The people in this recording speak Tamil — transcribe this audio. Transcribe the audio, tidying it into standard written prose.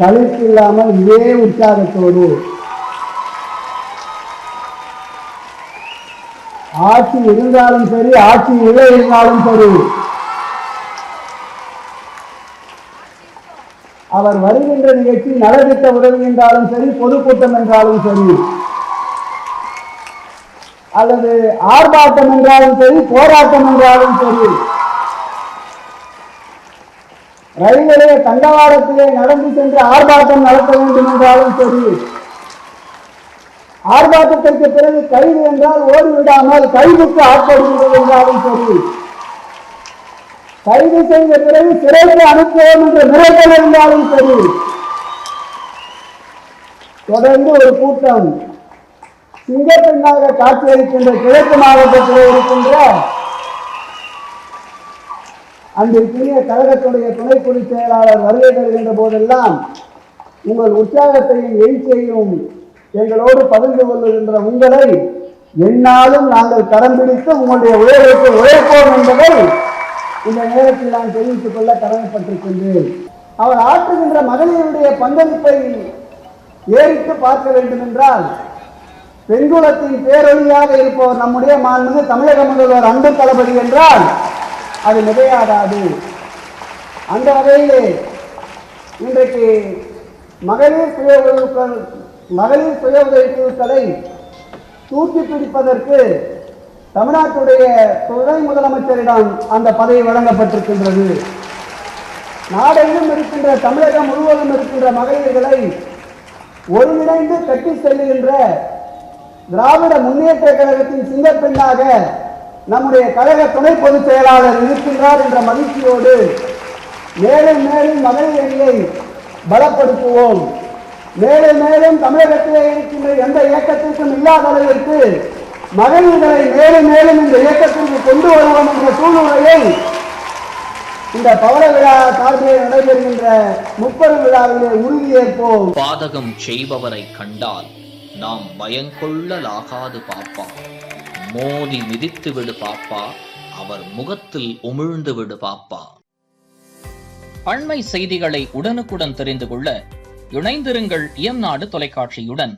சலிப்பு இல்லாமல் இதே உற்சாகத்தோடு ஆட்சி இருந்தாலும் சரி, ஆட்சி இல்லை இருந்தாலும் சரி, அவர் வருகின்ற நிகழ்ச்சி நலத்திட்ட உதவி என்றாலும் சரி, பொதுக்கூட்டம் என்றாலும் சரி, அல்லது ஆர்ப்பாட்டம் என்றாலும் சரி, போராட்டம் என்றாலும் சரி, ரயிலே தண்டவாளத்திலே நடந்து சென்று ஆர்ப்பாட்டம் நடத்த வேண்டும் என்றாலும் சரி, ஆர்ப்பாட்டத்திற்கு பிறகு கைது என்றால் ஓடிவிடாமல் கைதுக்கு ஆட்படுகிறது என்றாலும் சரி, கைது செய்த பிறகு சிறைக்கு அனுப்புவோம் என்ற மிரட்டல் இருந்தாலும் சரி, தொடர்ந்து ஒரு கூட்டம் சிங்கப்பெண்ணாக காட்சியளிக்கின்ற கிழக்கு மாவட்டத்தில் இருக்கின்ற அன்றைக்குரிய கழகத்துடைய துணை பொதுச் செயலாளர் வருகை தருகின்ற போதெல்லாம் உங்கள் உற்சாகத்தையும் எழுச்சியையும் எங்களோடு பகிர்ந்து கொள்ளுகின்ற உங்களை என்னாலும் நாங்கள் கரம் பிடித்து உங்களுடைய உழைப்புக்கு உழைப்போம் என்பதை இந்த நேரத்தில் நான் தெரிவித்துக் கொள்ள கடமைப்பட்டிருக்கின்றேன். அவர் ஆற்றுகின்ற மகளிருடைய பங்களிப்பை ஏறிட்டு பார்க்க வேண்டும் என்றால், பெண்குலத்தின் பேரொழியாக இருப்பவர் நம்முடைய மாண்புமிகு தமிழக முதல்வர் அன்பு தளபதி என்றால் அது மிகையாகாது. அந்த வகையிலே இன்றைக்கு மகளிர் சுய உதவி குழுக்களை தூக்கி பிடிப்பதற்கு தமிழ்நாட்டுடைய துணை முதலமைச்சரிடம் அந்த பதவி வழங்கப்பட்டிருக்கின்றது. நாடெங்கும் இருக்கின்ற, தமிழகம் முழுவதும் இருக்கின்ற மகளிர்களை ஒருங்கிணைந்து கட்டி செல்லுகின்ற திராவிட முன்னேற்ற கழகத்தின் சிங்கப்பெண்ணாக நம்முடைய கழக துணை பொதுச் செயலாளர் இருக்கின்றார் என்ற மகிழ்ச்சியோடு மேலும் மேலும் மகளிர் அணியை பலப்படுத்துவோம். மேலும் மேலும் தமிழகத்திலே இருக்கின்ற எந்த இயக்கத்திற்கும் இல்லாத அளவிற்கு மகளிர்களை மேலும் மேலும் இந்த இயக்கத்திற்கு கொண்டு வருவோம் என்ற சூழ்நிலையை இந்த பவள விழா சார்பிலே நடைபெறுகின்ற முப்பெரும் விழாவிலே உறுதியேற்போம். பாதகம் செய்பவரை கண்டால் நாம் பயங்கொள்ளலாகாது பாப்பா, மோதி மிதித்து விடு பாப்பா, அவர் முகத்தில் உமிழ்ந்து விடு பாப்பா. அண்மை செய்திகளை உடனுக்குடன் தெரிந்து கொள்ள இணைந்திருங்கள் இயம்நாடு தொலைக்காட்சியுடன்.